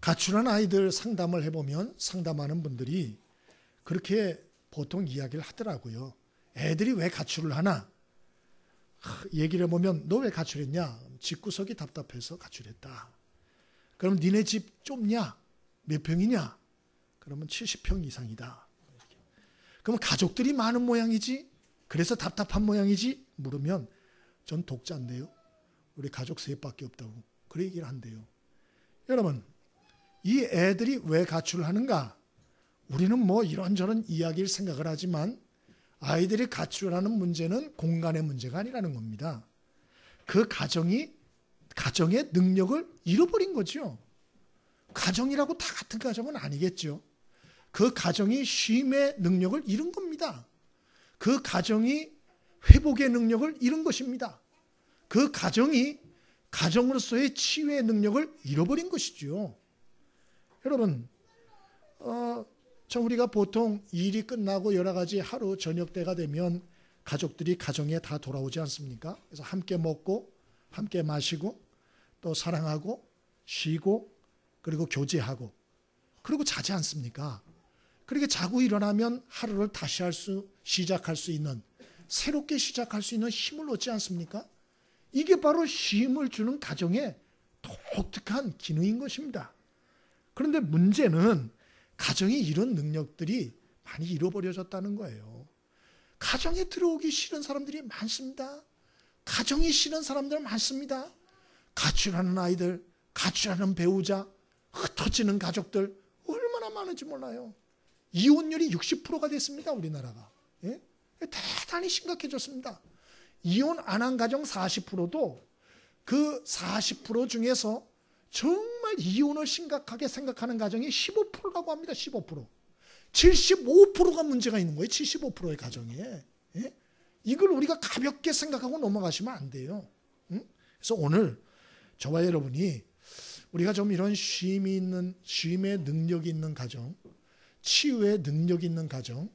가출한 아이들 상담을 해보면 상담하는 분들이 그렇게 보통 이야기를 하더라고요. 애들이 왜 가출을 하나? 얘기를 해보면 너 왜 가출했냐? 집구석이 답답해서 가출했다. 그럼 니네 집 좁냐? 몇 평이냐? 그러면 70평 이상이다. 그러면 가족들이 많은 모양이지? 그래서 답답한 모양이지? 물으면 전 독자인데요. 우리 가족 셋밖에 없다고. 그런 얘기를 한대요. 여러분, 이 애들이 왜 가출을 하는가? 우리는 뭐 이런저런 이야기를 생각을 하지만 아이들이 가출하는 문제는 공간의 문제가 아니라는 겁니다. 그 가정의 능력을 잃어버린 거죠. 가정이라고 다 같은 가정은 아니겠죠. 그 가정이 쉼의 능력을 잃은 겁니다. 그 가정이 회복의 능력을 잃은 것입니다. 그 가정이 가정으로서의 치유의 능력을 잃어버린 것이죠. 여러분, 우리가 보통 일이 끝나고 여러 가지 하루 저녁 때가 되면 가족들이 가정에 다 돌아오지 않습니까? 그래서 함께 먹고 함께 마시고 또 사랑하고 쉬고 그리고 교제하고 그리고 자지 않습니까? 그렇게 자고 일어나면 하루를 다시 시작할 수 있는, 새롭게 시작할 수 있는 힘을 얻지 않습니까? 이게 바로 쉼을 주는 가정의 독특한 기능인 것입니다. 그런데 문제는 가정이 이런 능력들이 많이 잃어버려졌다는 거예요. 가정에 들어오기 싫은 사람들이 많습니다. 가정이 싫은 사람들 많습니다. 가출하는 아이들, 가출하는 배우자, 흩어지는 가족들 얼마나 많은지 몰라요. 이혼율이 60%가 됐습니다. 우리나라가. 예? 대단히 심각해졌습니다. 이혼 안 한 가정 40%도 그 40% 중에서 정말 이혼을 심각하게 생각하는 가정이 15%라고 합니다. 15%. 75%가 문제가 있는 거예요. 75%의 가정에. 예? 이걸 우리가 가볍게 생각하고 넘어가시면 안 돼요. 응? 그래서 오늘 저와 여러분이 우리가 좀 이런 쉼의 능력이 있는 가정, 치유의 능력이 있는 가정,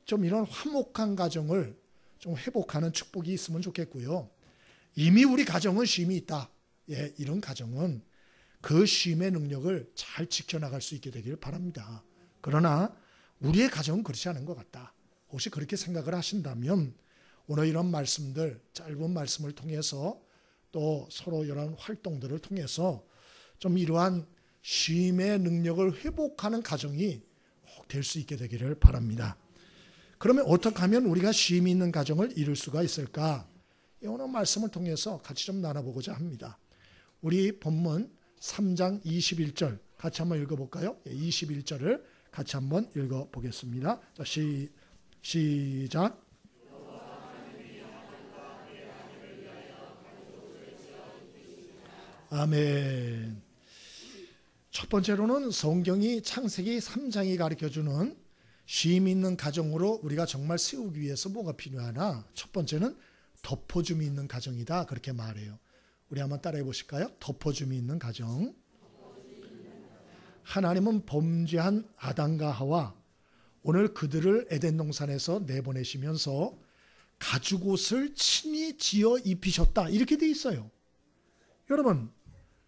좀 이런 화목한 가정을 좀 회복하는 축복이 있으면 좋겠고요. 이미 우리 가정은 쉼이 있다. 예, 이런 가정은 그 쉼의 능력을 잘 지켜나갈 수 있게 되기를 바랍니다. 그러나 우리의 가정은 그렇지 않은 것 같다. 혹시 그렇게 생각을 하신다면 오늘 이런 말씀들, 짧은 말씀을 통해서 또 서로 이런 활동들을 통해서 좀 이러한 쉼의 능력을 회복하는 가정이 될 수 있게 되기를 바랍니다. 그러면 어떻게 하면 우리가 쉼이 있는 가정을 이룰 수가 있을까? 오늘 말씀을 통해서 같이 좀 나눠보고자 합니다. 우리 본문 3장 21절 같이 한번 읽어볼까요? 21절을 같이 한번 읽어보겠습니다. 자, 시작. 아멘. 첫 번째로는 성경이 창세기 3장이 가르쳐주는 쉼 있는 가정으로 우리가 정말 세우기 위해서 뭐가 필요하나? 첫 번째는 덮어줌이 있는 가정이다. 그렇게 말해요. 우리 한번 따라해 보실까요? 덮어줌이 있는 가정. 하나님은 범죄한 아담과 하와 오늘 그들을 에덴 동산에서 내보내시면서 가죽옷을 친히 지어 입히셨다. 이렇게 돼 있어요. 여러분,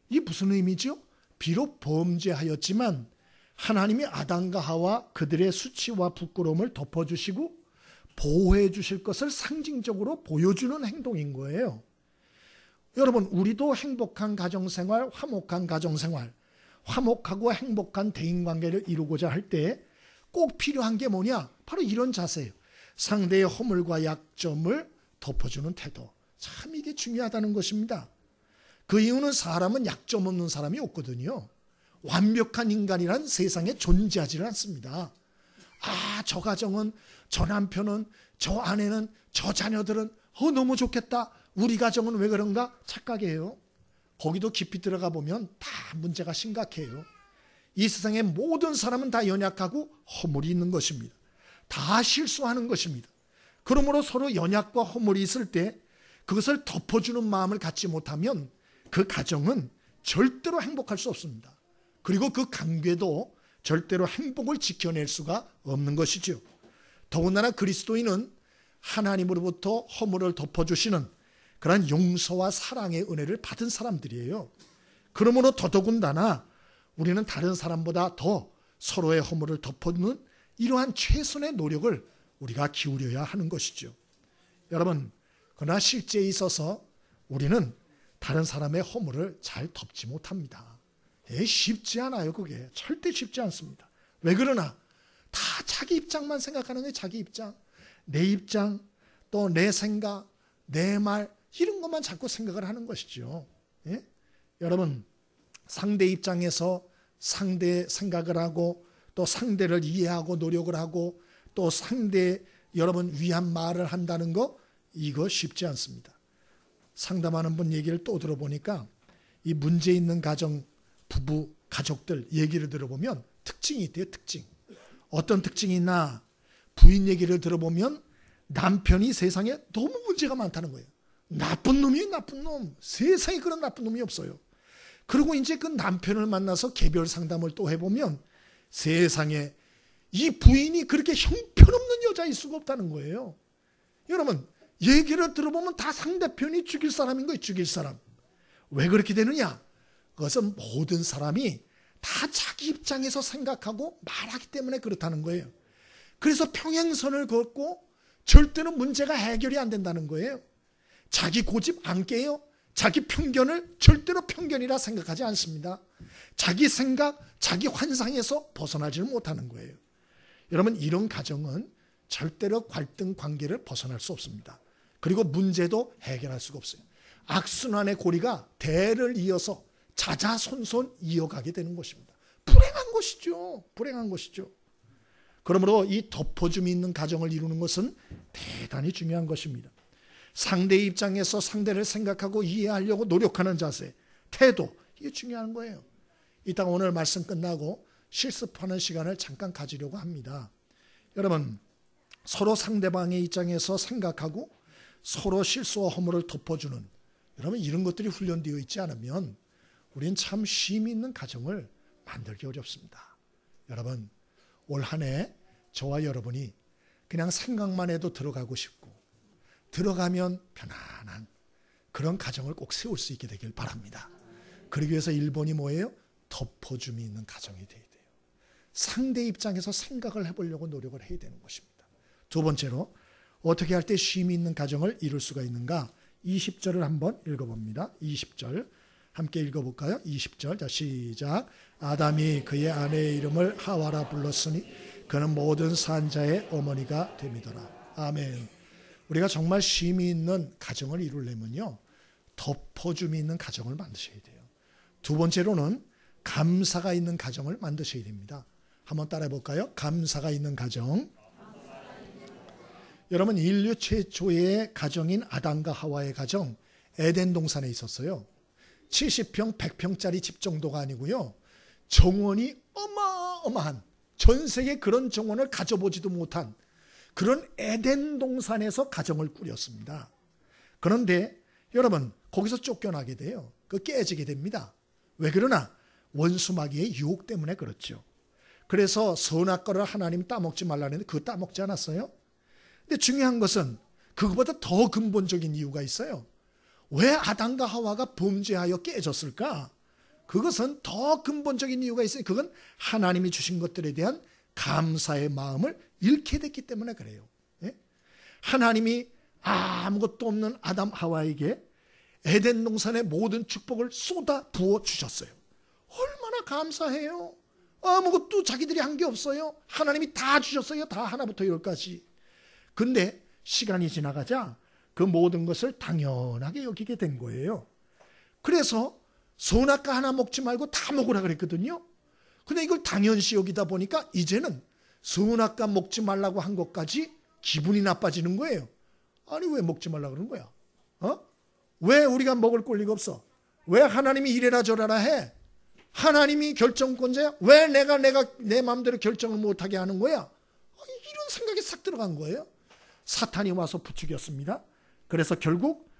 이게 무슨 의미죠? 비록 범죄하였지만 하나님이 아담과 하와 그들의 수치와 부끄러움을 덮어주시고 보호해 주실 것을 상징적으로 보여주는 행동인 거예요. 여러분, 우리도 행복한 가정생활, 화목한 가정생활, 화목하고 행복한 대인관계를 이루고자 할 때 꼭 필요한 게 뭐냐? 바로 이런 자세예요. 상대의 허물과 약점을 덮어주는 태도. 참 이게 중요하다는 것입니다. 그 이유는 사람은 약점 없는 사람이 없거든요. 완벽한 인간이란 세상에 존재하지를 않습니다. 저 가정은, 저 남편은, 저 아내는, 저 자녀들은 너무 좋겠다. 우리 가정은 왜 그런가? 착각이에요. 거기도 깊이 들어가 보면 다 문제가 심각해요. 이 세상의 모든 사람은 다 연약하고 허물이 있는 것입니다. 다 실수하는 것입니다. 그러므로 서로 연약과 허물이 있을 때 그것을 덮어주는 마음을 갖지 못하면 그 가정은 절대로 행복할 수 없습니다. 그리고 그 관계도 절대로 행복을 지켜낼 수가 없는 것이죠. 더군다나 그리스도인은 하나님으로부터 허물을 덮어주시는 그런 용서와 사랑의 은혜를 받은 사람들이에요. 그러므로 더더군다나 우리는 다른 사람보다 더 서로의 허물을 덮어두는 이러한 최선의 노력을 우리가 기울여야 하는 것이죠. 여러분, 그러나 실제에 있어서 우리는 다른 사람의 허물을 잘 덮지 못합니다. 쉽지 않아요. 그게 절대 쉽지 않습니다. 왜 그러나 다 자기 입장만 생각하는 거예요. 자기 입장, 내 입장, 또 내 생각, 내 말, 이런 것만 자꾸 생각을 하는 것이죠. 예? 여러분, 상대 입장에서 상대의 생각을 하고 또 상대를 이해하고 노력을 하고 또 상대 여러분 위한 말을 한다는 거, 이거 쉽지 않습니다. 상담하는 분 얘기를 또 들어보니까 이 문제 있는 가정, 부부, 가족들 얘기를 들어보면 특징이 있대요. 특징. 어떤 특징이 있나? 부인 얘기를 들어보면 남편이 세상에 너무 문제가 많다는 거예요. 나쁜 놈이에요. 나쁜 놈. 세상에 그런 나쁜 놈이 없어요. 그리고 이제 그 남편을 만나서 개별 상담을 또 해보면 세상에 이 부인이 그렇게 형편없는 여자일 수가 없다는 거예요. 여러분, 얘기를 들어보면 다 상대편이 죽일 사람인 거예요. 죽일 사람. 왜 그렇게 되느냐? 그것은 모든 사람이 다 자기 입장에서 생각하고 말하기 때문에 그렇다는 거예요. 그래서 평행선을 걷고 절대로 문제가 해결이 안 된다는 거예요. 자기 고집 안 깨요. 자기 편견을 절대로 편견이라 생각하지 않습니다. 자기 생각, 자기 환상에서 벗어나지를 못하는 거예요. 여러분, 이런 가정은 절대로 갈등 관계를 벗어날 수 없습니다. 그리고 문제도 해결할 수가 없어요. 악순환의 고리가 대를 이어서 자자손손 이어가게 되는 것입니다. 불행한 것이죠. 불행한 것이죠. 그러므로 이 덮어줌이 있는 가정을 이루는 것은 대단히 중요한 것입니다. 상대의 입장에서 상대를 생각하고 이해하려고 노력하는 자세, 태도, 이게 중요한 거예요. 이따가 오늘 말씀 끝나고 실습하는 시간을 잠깐 가지려고 합니다. 여러분, 서로 상대방의 입장에서 생각하고 서로 실수와 허물을 덮어주는, 여러분, 이런 것들이 훈련되어 있지 않으면 우리는 참 쉼이 있는 가정을 만들기 어렵습니다. 여러분, 올 한 해 저와 여러분이 그냥 생각만 해도 들어가고 싶고 들어가면 편안한 그런 가정을 꼭 세울 수 있게 되길 바랍니다. 그러기 위해서 1번이 뭐예요? 덮어줌이 있는 가정이 돼야 돼요. 상대 입장에서 생각을 해보려고 노력을 해야 되는 것입니다. 두 번째로, 어떻게 할 때 쉼이 있는 가정을 이룰 수가 있는가? 20절을 한번 읽어봅니다. 20절 함께 읽어볼까요? 20절, 자 시작. 아담이 그의 아내의 이름을 하와라 불렀으니 그는 모든 산자의 어머니가 됨이더라. 아멘. 우리가 정말 쉼이 있는 가정을 이루려면요, 덮어줌이 있는 가정을 만드셔야 돼요. 두 번째로는 감사가 있는 가정을 만드셔야 됩니다. 한번 따라해 볼까요? 감사가 있는 가정. 여러분, 인류 최초의 가정인 아담과 하와의 가정, 에덴 동산에 있었어요. 70평, 100평짜리 집 정도가 아니고요, 정원이 어마어마한, 전 세계 그런 정원을 가져보지도 못한 그런 에덴 동산에서 가정을 꾸렸습니다. 그런데 여러분, 거기서 쫓겨나게 돼요. 그 깨지게 됩니다. 왜 그러나? 원수마귀의 유혹 때문에 그렇죠. 그래서 선악과를 하나님 따먹지 말라는데 그거 따먹지 않았어요? 근데 중요한 것은 그것보다 더 근본적인 이유가 있어요. 왜 아담과 하와가 범죄하여 깨졌을까? 그것은 더 근본적인 이유가 있어요. 그건 하나님이 주신 것들에 대한 감사의 마음을 잃게 됐기 때문에 그래요. 예? 하나님이 아무것도 없는 아담 하와에게 에덴 동산의 모든 축복을 쏟아 부어 주셨어요. 얼마나 감사해요. 아무것도 자기들이 한 게 없어요. 하나님이 다 주셨어요. 다 하나부터 열까지. 근데 시간이 지나가자 그 모든 것을 당연하게 여기게 된 거예요. 그래서 선악과 하나 먹지 말고 다 먹으라 그랬거든요. 근데 이걸 당연시 여기다 보니까 이제는 선악과 먹지 말라고 한 것까지 기분이 나빠지는 거예요. 아니, 왜 먹지 말라고 그러는 거야? 왜 우리가 먹을 권리가 없어? 왜 하나님이 이래라 저래라 해? 하나님이 결정권자야? 왜 내가 내 마음대로 결정을 못하게 하는 거야? 이런 생각이 싹 들어간 거예요. 사탄이 와서 부추겼습니다. 그래서 결국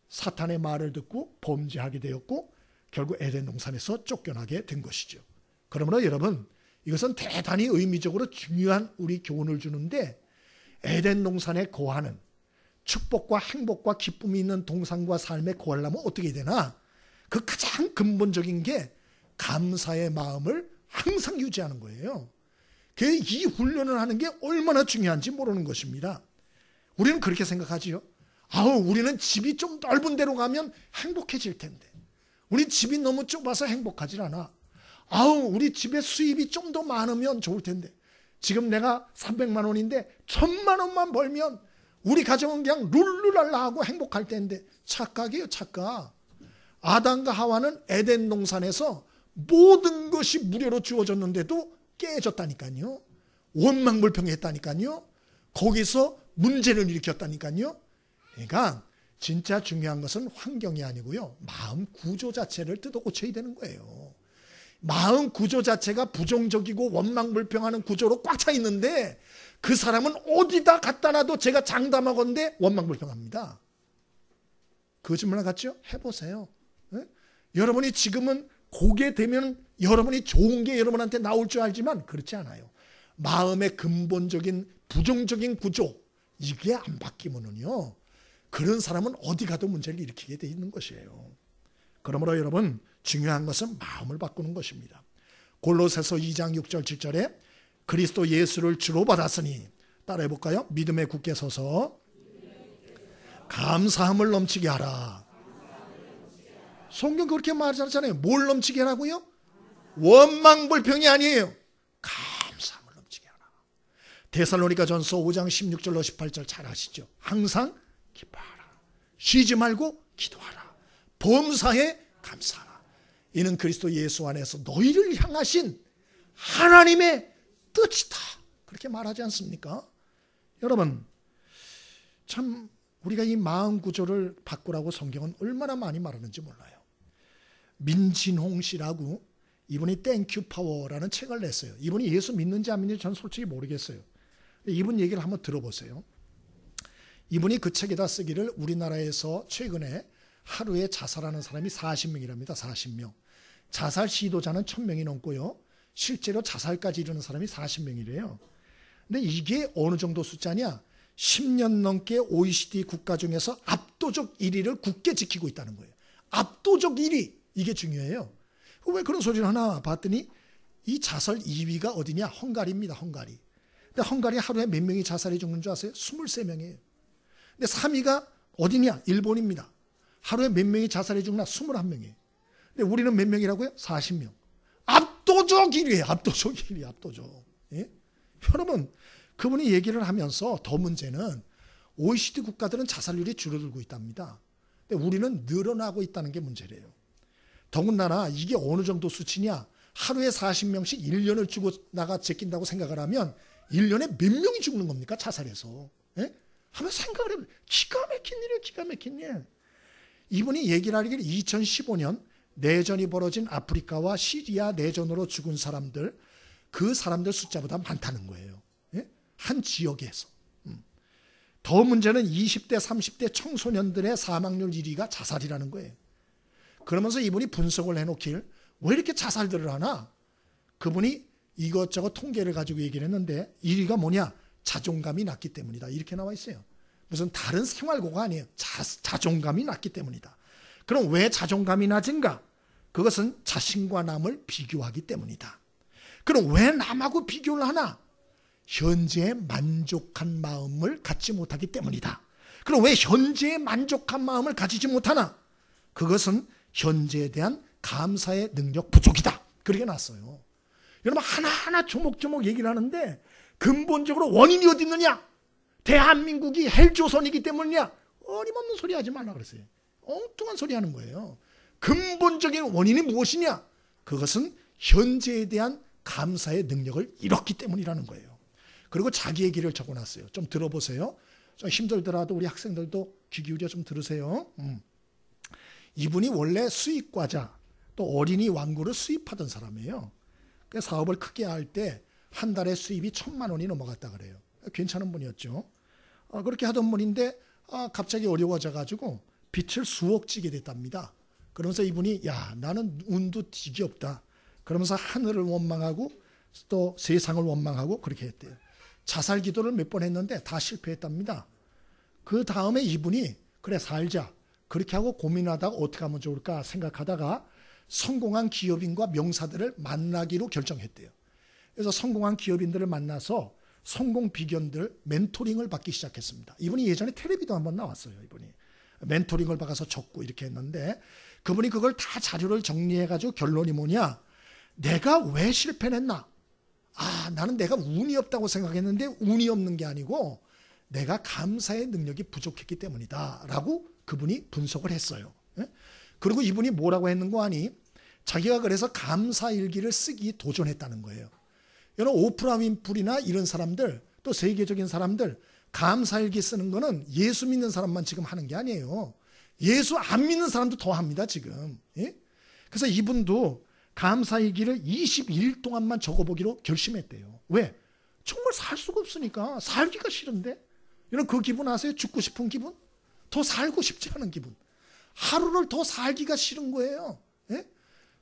사탄의 말을 듣고 범죄하게 되었고 결국 에덴 동산에서 쫓겨나게 된 것이죠. 그러므로 여러분, 이것은 대단히 의미적으로 중요한 우리 교훈을 주는데, 에덴 동산에 거하는 축복과 행복과 기쁨이 있는 동산과 삶에 거하려면 어떻게 되나? 그 가장 근본적인 게 감사의 마음을 항상 유지하는 거예요. 이 훈련을 하는 게 얼마나 중요한지 모르는 것입니다. 우리는 그렇게 생각하지요. 우리는 집이 좀 넓은 데로 가면 행복해질 텐데. 우리 집이 너무 좁아서 행복하질 않아. 우리 집에 수입이 좀 더 많으면 좋을 텐데. 지금 내가 300만 원인데 1000만 원만 벌면 우리 가정은 그냥 룰루랄라 하고 행복할 텐데. 착각이에요, 착각. 아담과 하와는 에덴 동산에서 모든 것이 무료로 주어졌는데도 깨졌다니까요. 원망불평했다니까요. 거기서 문제를 일으켰다니까요. 그러니까 진짜 중요한 것은 환경이 아니고요. 마음 구조 자체를 뜯어 고쳐야 되는 거예요. 마음 구조 자체가 부정적이고 원망불평하는 구조로 꽉 차 있는데 그 사람은 어디다 갖다 놔도 제가 장담하건대 원망불평합니다. 거짓말 같죠? 해보세요. 네? 여러분이 지금은 고게 되면 여러분이 좋은 게 여러분한테 나올 줄 알지만 그렇지 않아요. 마음의 근본적인 부정적인 구조 이게 안 바뀌면은요. 그런 사람은 어디 가도 문제를 일으키게 돼 있는 것이에요. 그러므로 여러분 중요한 것은 마음을 바꾸는 것입니다. 골로새서 2장 6절 7절에 그리스도 예수를 주로 받았으니 따라해 볼까요? 믿음에 굳게 서서 감사함을 넘치게 하라. 성경 그렇게 말하잖아요. 뭘 넘치게 하라고요? 원망불평이 아니에요. 감사함을 넘치게 하라. 데살로니가전서 5장 16절로 18절 잘 아시죠? 항상 기뻐하라. 쉬지 말고 기도하라. 범사에 감사하라. 이는 그리스도 예수 안에서 너희를 향하신 하나님의 뜻이다. 그렇게 말하지 않습니까? 여러분 참 우리가 이 마음 구조를 바꾸라고 성경은 얼마나 많이 말하는지 몰라요. 민진홍 씨라고 이분이 땡큐 파워라는 책을 냈어요. 이분이 예수 믿는지 안 믿는지 전 솔직히 모르겠어요. 이분 얘기를 한번 들어보세요. 이분이 그 책에다 쓰기를 우리나라에서 최근에 하루에 자살하는 사람이 40명이랍니다. 40명. 자살 시도자는 1000명이 넘고요. 실제로 자살까지 이르는 사람이 40명이래요. 근데 이게 어느 정도 숫자냐? 10년 넘게 OECD 국가 중에서 압도적 1위를 굳게 지키고 있다는 거예요. 압도적 1위. 이게 중요해요. 왜 그런 소리를 하나 봤더니 이 자살 2위가 어디냐? 헝가리입니다. 헝가리. 근데 헝가리 하루에 몇 명이 자살해 죽는 줄 아세요? 23명이에요. 근데 3위가 어디냐? 일본입니다. 하루에 몇 명이 자살해 죽나? 21명이에요. 근데 우리는 몇 명이라고요? 40명. 압도적 1위예요. 압도적 1위. 압도적. 예? 여러분 그분이 얘기를 하면서 더 문제는 OECD 국가들은 자살률이 줄어들고 있답니다. 근데 우리는 늘어나고 있다는 게 문제래요. 더군다나 이게 어느 정도 수치냐? 하루에 40명씩 1년을 주고 나가 제낀다고 생각을 하면 1년에 몇 명이 죽는 겁니까? 자살해서. 예? 한번 생각을 해보세요. 기가 막힌 일이에요. 기가 막힌 일. 이분이 얘기를 하기를 2015년 내전이 벌어진 아프리카와 시리아 내전으로 죽은 사람들 그 사람들 숫자보다 많다는 거예요. 예? 한 지역에서. 더 문제는 20대 30대 청소년들의 사망률 1위가 자살이라는 거예요. 그러면서 이분이 분석을 해놓길 왜 이렇게 자살들을 하나? 그분이 이것저것 통계를 가지고 얘기를 했는데 1위가 뭐냐? 자존감이 낮기 때문이다. 이렇게 나와 있어요. 무슨 다른 생활고가 아니에요. 자존감이 낮기 때문이다. 그럼 왜 자존감이 낮은가? 그것은 자신과 남을 비교하기 때문이다. 그럼 왜 남하고 비교를 하나? 현재에 만족한 마음을 갖지 못하기 때문이다. 그럼 왜 현재에 만족한 마음을 가지지 못하나? 그것은 현재에 대한 감사의 능력 부족이다. 그렇게 났어요. 여러분 하나하나 조목조목 얘기를 하는데 근본적으로 원인이 어디 있느냐? 대한민국이 헬조선이기 때문이냐? 어림없는 소리 하지 말라 그랬어요. 엉뚱한 소리 하는 거예요. 근본적인 원인이 무엇이냐? 그것은 현재에 대한 감사의 능력을 잃었기 때문이라는 거예요. 그리고 자기 얘기를 적어놨어요. 좀 들어보세요. 좀 힘들더라도 우리 학생들도 귀 기울여 좀 들으세요. 이분이 원래 수입과자 또 어린이 왕구를 수입하던 사람이에요. 사업을 크게 할 때 한 달에 수입이 1000만 원이 넘어갔다 그래요. 괜찮은 분이었죠. 그렇게 하던 분인데 갑자기 어려워져 가지고 빚을 수억 지게 됐답니다. 그러면서 이분이 야 나는 운도 되게 없다. 그러면서 하늘을 원망하고 또 세상을 원망하고 그렇게 했대요. 자살 기도를 몇 번 했는데 다 실패했답니다. 그 다음에 이분이 그래 살자. 그렇게 하고 고민하다가 어떻게 하면 좋을까 생각하다가 성공한 기업인과 명사들을 만나기로 결정했대요. 그래서 성공한 기업인들을 만나서 성공 비결들 멘토링을 받기 시작했습니다. 이분이 예전에 텔레비도 한번 나왔어요. 이분이 멘토링을 받아서 적고 이렇게 했는데 그분이 그걸 다 자료를 정리해가지고 결론이 뭐냐? 내가 왜 실패했나? 나는 내가 운이 없다고 생각했는데 운이 없는 게 아니고 내가 감사의 능력이 부족했기 때문이다 라고 그분이 분석을 했어요. 그리고 이분이 뭐라고 했는 거 아니? 자기가 그래서 감사일기를 쓰기 도전했다는 거예요. 여러분 오프라 윈프리나 이런 사람들 또 세계적인 사람들 감사일기 쓰는 거는 예수 믿는 사람만 지금 하는 게 아니에요. 예수 안 믿는 사람도 더 합니다 지금. 그래서 이분도 감사일기를 22일 동안만 적어보기로 결심했대요. 왜? 정말 살 수가 없으니까. 살기가 싫은데. 여러분 그 기분 아세요? 죽고 싶은 기분? 더 살고 싶지 않은 기분. 하루를 더 살기가 싫은 거예요.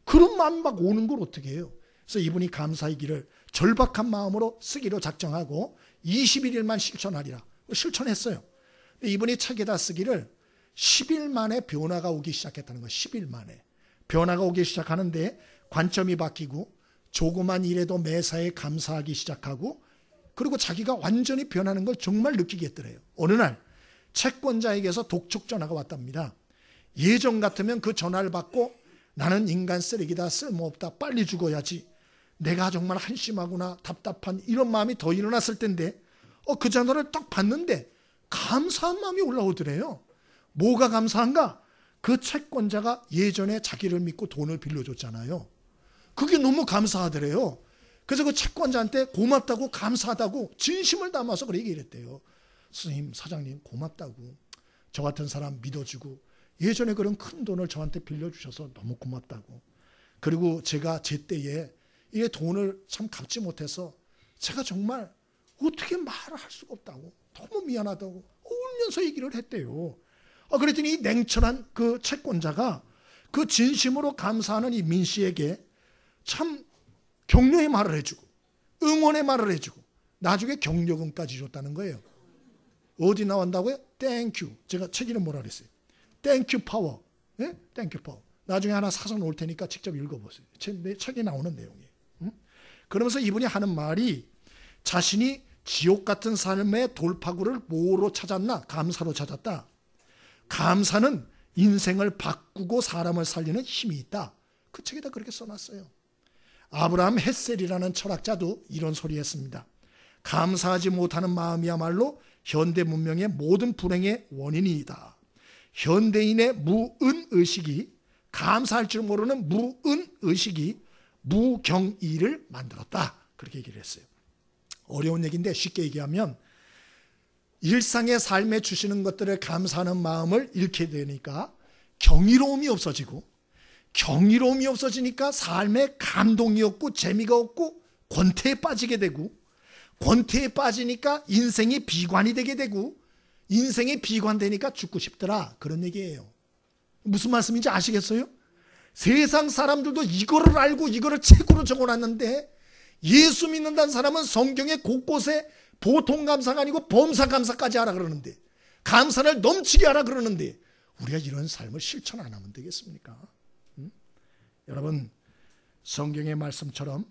그런 마음이 막 오는 걸 어떻게 해요? 그래서 이분이 감사일기를 절박한 마음으로 쓰기로 작정하고 21일만 실천하리라. 실천했어요. 이분이 책에다 쓰기를 10일 만에 변화가 오기 시작했다는 거예요. 10일 만에. 변화가 오기 시작하는데 관점이 바뀌고 조그만 일에도 매사에 감사하기 시작하고 그리고 자기가 완전히 변하는 걸 정말 느끼겠더래요. 어느 날 채권자에게서 독촉 전화가 왔답니다. 예전 같으면 그 전화를 받고 나는 인간 쓰레기다 쓸모없다 빨리 죽어야지 내가 정말 한심하구나 답답한 이런 마음이 더 일어났을 텐데 그 전화를 딱 받는데 감사한 마음이 올라오더래요. 뭐가 감사한가? 그 채권자가 예전에 자기를 믿고 돈을 빌려줬잖아요. 그게 너무 감사하더래요. 그래서 그 채권자한테 고맙다고 감사하다고 진심을 담아서 그렇게 얘기를 했대요. 스님, 사장님 고맙다고. 저 같은 사람 믿어주고 예전에 그런 큰 돈을 저한테 빌려주셔서 너무 고맙다고. 그리고 제가 제때에 이 돈을 참 갚지 못해서 제가 정말 어떻게 말을 할 수가 없다고 너무 미안하다고 울면서 얘기를 했대요. 그랬더니 이 냉철한 그 채권자가 그 진심으로 감사하는 이 민 씨에게 참 격려의 말을 해주고 응원의 말을 해주고 나중에 경력금까지 줬다는 거예요. 어디 나온다고요? 땡큐. 제가 책 이름 뭐라 그랬어요? 땡큐 파워. 네? 땡큐 파워. 나중에 하나 사서 놓을 테니까 직접 읽어보세요. 책에 나오는 내용이에요. 그러면서 이분이 하는 말이 자신이 지옥 같은 삶의 돌파구를 뭐로 찾았나? 감사로 찾았다. 감사는 인생을 바꾸고 사람을 살리는 힘이 있다. 그 책에다 그렇게 써놨어요. 아브라함 햇셀이라는 철학자도 이런 소리 했습니다. 감사하지 못하는 마음이야말로 현대 문명의 모든 불행의 원인이다. 현대인의 무은의식이 감사할 줄 모르는 무은의식이 무경의를 만들었다. 그렇게 얘기를 했어요. 어려운 얘기인데 쉽게 얘기하면 일상의 삶에 주시는 것들을 감사하는 마음을 잃게 되니까 경이로움이 없어지고 경이로움이 없어지니까 삶에 감동이 없고 재미가 없고 권태에 빠지게 되고 권태에 빠지니까 인생이 비관이 되게 되고 인생이 비관되니까 죽고 싶더라. 그런 얘기예요. 무슨 말씀인지 아시겠어요? 세상 사람들도 이거를 알고 이거를 책으로 적어놨는데 예수 믿는다는 사람은 성경의 곳곳에 보통 감사가 아니고 범사 감사까지 하라 그러는데 감사를 넘치게 하라 그러는데 우리가 이런 삶을 실천 안 하면 되겠습니까? 여러분 성경의 말씀처럼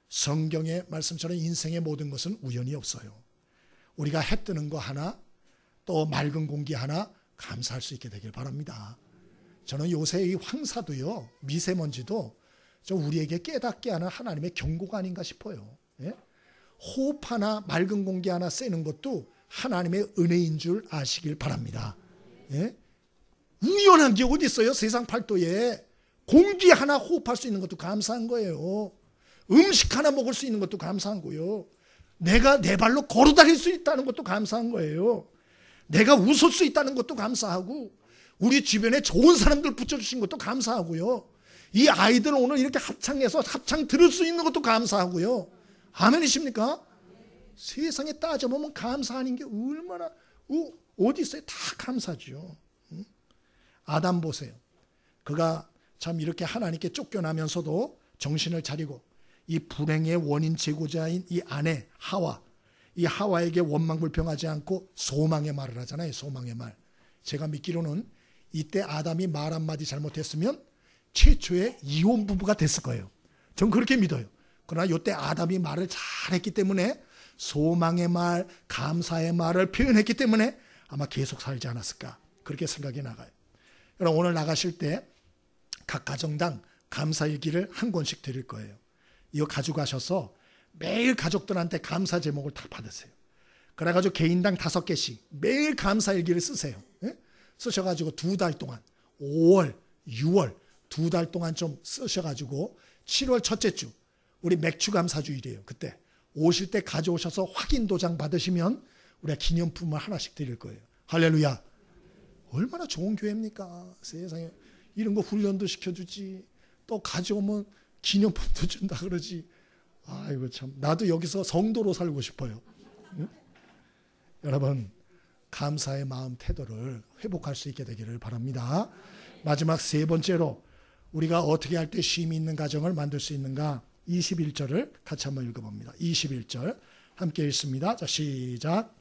인생의 모든 것은 우연이 없어요. 우리가 해 뜨는 거 하나 또 맑은 공기 하나 감사할 수 있게 되길 바랍니다. 저는 요새 이 황사도요 미세먼지도 우리에게 깨닫게 하는 하나님의 경고가 아닌가 싶어요. 호흡 하나 맑은 공기 하나 쐬는 것도 하나님의 은혜인 줄 아시길 바랍니다. 우연한 게 어디 있어요? 세상 팔도에 공기 하나 호흡할 수 있는 것도 감사한 거예요. 음식 하나 먹을 수 있는 것도 감사한 거예요. 내가 내 발로 걸어 다닐 수 있다는 것도 감사한 거예요. 내가 웃을 수 있다는 것도 감사하고 우리 주변에 좋은 사람들 붙여주신 것도 감사하고요. 이 아이들 오늘 이렇게 합창해서 합창 들을 수 있는 것도 감사하고요. 아멘이십니까? 세상에 따져보면 감사하는 게 얼마나 어디 있어요? 다 감사죠. 아담 보세요. 그가 참 이렇게 하나님께 쫓겨나면서도 정신을 차리고 이 불행의 원인 제공자인 이 아내 하와, 이 하와에게 원망불평하지 않고 소망의 말을 하잖아요. 소망의 말. 제가 믿기로는 이때 아담이 말 한마디 잘못했으면 최초의 이혼 부부가 됐을 거예요. 전 그렇게 믿어요. 그러나 이때 아담이 말을 잘했기 때문에 소망의 말, 감사의 말을 표현했기 때문에 아마 계속 살지 않았을까 그렇게 생각이 나가요. 여러분 오늘 나가실 때 각 가정당 감사일기를 한 권씩 드릴 거예요. 이거 가져가셔서 매일 가족들한테 감사 제목을 다 받으세요. 그래가지고 개인당 5개씩 매일 감사일기를 쓰세요. 예? 쓰셔가지고 2달 동안 5월, 6월 2달 동안 좀 쓰셔가지고 7월 첫째 주 우리 맥주 감사주일이에요. 그때 오실 때 가져오셔서 확인 도장 받으시면 우리가 기념품을 하나씩 드릴 거예요. 할렐루야. 얼마나 좋은 교회입니까? 세상에 이런 거 훈련도 시켜주지 또 가져오면 기념품도 준다 그러지. 아이고 참 나도 여기서 성도로 살고 싶어요. 응? 여러분 감사의 마음 태도를 회복할 수 있게 되기를 바랍니다. 마지막 3번째로 우리가 어떻게 할 때 쉼이 있는 가정을 만들 수 있는가 21절을 같이 한번 읽어봅니다. 21절 함께 읽습니다. 자 시작.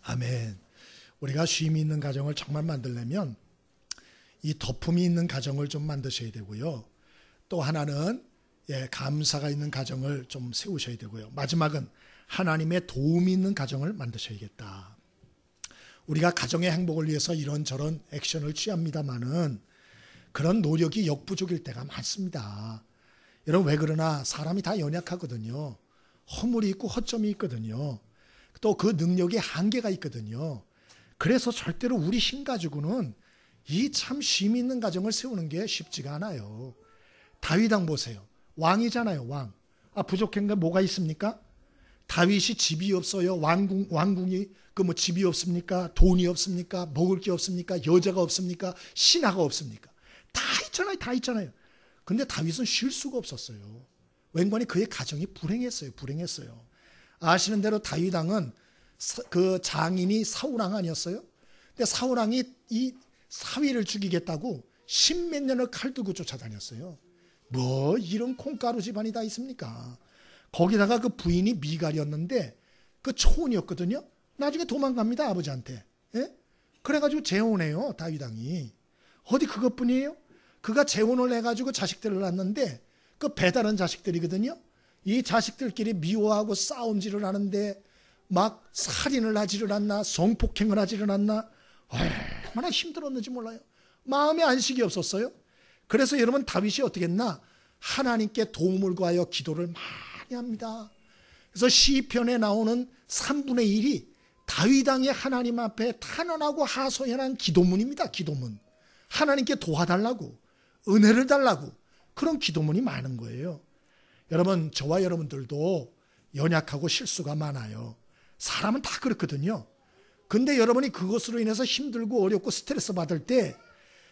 아멘. 우리가 쉼이 있는 가정을 정말 만들려면 이 덮음이 있는 가정을 좀 만드셔야 되고요. 또 하나는 감사가 있는 가정을 좀 세우셔야 되고요. 마지막은 하나님의 도움이 있는 가정을 만드셔야겠다. 우리가 가정의 행복을 위해서 이런저런 액션을 취합니다마는 그런 노력이 역부족일 때가 많습니다. 여러분 왜 그러나 사람이 다 연약하거든요. 허물이 있고 허점이 있거든요. 또 그 능력에 한계가 있거든요. 그래서 절대로 우리 힘 가지고는 이 참 쉼 있는 가정을 세우는 게 쉽지가 않아요. 다윗 왕 보세요. 왕이잖아요. 왕. 부족한 게 뭐가 있습니까? 다윗이 집이 없어요. 왕궁이 집이 없습니까? 돈이 없습니까? 먹을 게 없습니까? 여자가 없습니까? 신하가 없습니까? 다 있잖아요. 다 있잖아요. 근데 다윗은 쉴 수가 없었어요. 왠관이 그의 가정이 불행했어요. 아시는 대로 다윗 왕은 그 장인이 사울 왕 아니었어요? 근데 사울 왕이 이 사위를 죽이겠다고 10몇 년을 칼 들고 쫓아다녔어요. 뭐 이런 콩가루 집안이 다 있습니까? 거기다가 그 부인이 미갈이었는데 그 초혼이었거든요. 나중에 도망갑니다. 아버지한테. 예? 그래가지고 재혼해요. 다윗 왕이. 어디 그것뿐이에요? 그가 재혼을 해가지고 자식들을 낳았는데 그 배다른 자식들이거든요. 이 자식들끼리 미워하고 싸움질을 하는데 막 살인을 하지를 않나 성폭행을 하지를 않나 얼마나 힘들었는지 몰라요. 마음에 안식이 없었어요. 그래서 여러분 다윗이 어떻게 했나? 하나님께 도움을 구하여 기도를 많이 합니다. 그래서 시편에 나오는 3분의 1이 다윗 왕의 하나님 앞에 탄원하고 하소연한 기도문입니다. 기도문. 하나님께 도와달라고 은혜를 달라고 그런 기도문이 많은 거예요. 여러분 저와 여러분들도 연약하고 실수가 많아요. 사람은 다 그렇거든요. 근데 여러분이 그것으로 인해서 힘들고 어렵고 스트레스 받을 때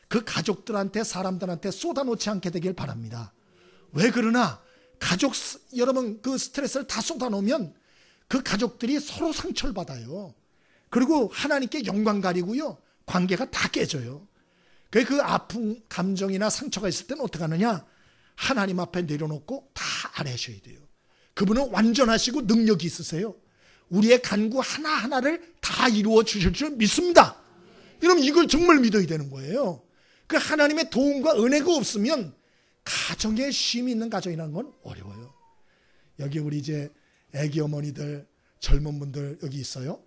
그 가족들한테 사람들한테 쏟아놓지 않게 되길 바랍니다. 왜 그러나 여러분 그 스트레스를 다 쏟아놓으면 그 가족들이 서로 상처를 받아요. 그리고 하나님께 영광 가리고요. 관계가 다 깨져요. 그 아픈 감정이나 상처가 있을 때는 어떻게 하느냐? 하나님 앞에 내려놓고 다 아뢰셔야 돼요. 그분은 완전하시고 능력이 있으세요. 우리의 간구 하나하나를 다 이루어 주실 줄 믿습니다. 여러분 이걸 정말 믿어야 되는 거예요. 그 하나님의 도움과 은혜가 없으면 가정에 쉼이 있는 가정이라는 건 어려워요. 여기 우리 이제 애기 어머니들 젊은 분들 여기 있어요.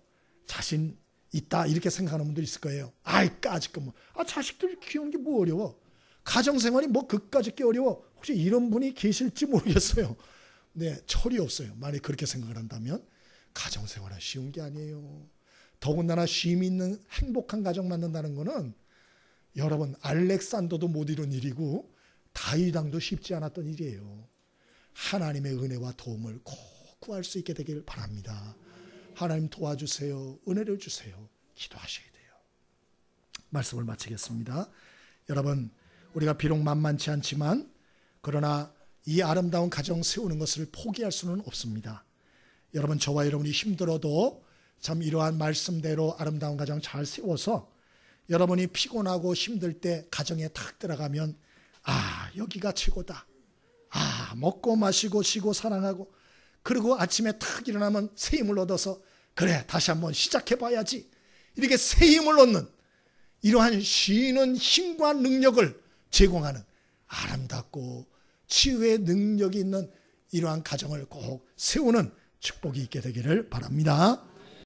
자신 있다 이렇게 생각하는 분들 있을 거예요. 까짓거 뭐 자식들 키우는 게 뭐 어려워. 가정생활이 뭐 그까짓 게 어려워. 혹시 이런 분이 계실지 모르겠어요. 네, 철이 없어요. 만약 그렇게 생각을 한다면 가정생활은 쉬운 게 아니에요. 더군다나 쉼 있는 행복한 가정 만든다는 거는 여러분 알렉산더도 못 이룬 일이고 다윗 왕도 쉽지 않았던 일이에요. 하나님의 은혜와 도움을 꼭 구할 수 있게 되길 바랍니다. 하나님 도와주세요. 은혜를 주세요. 기도하셔야 돼요. 말씀을 마치겠습니다. 여러분 우리가 비록 만만치 않지만 그러나 이 아름다운 가정 세우는 것을 포기할 수는 없습니다. 여러분 저와 여러분이 힘들어도 참 이러한 말씀대로 아름다운 가정 잘 세워서 여러분이 피곤하고 힘들 때 가정에 탁 들어가면 여기가 최고다. 먹고 마시고 쉬고 사랑하고 그리고 아침에 탁 일어나면 새 힘을 얻어서 그래 다시 한번 시작해봐야지 이렇게 새 힘을 얻는 이러한 쉬는 힘과 능력을 제공하는 아름답고 치유의 능력이 있는 이러한 가정을 꼭 세우는 축복이 있게 되기를 바랍니다.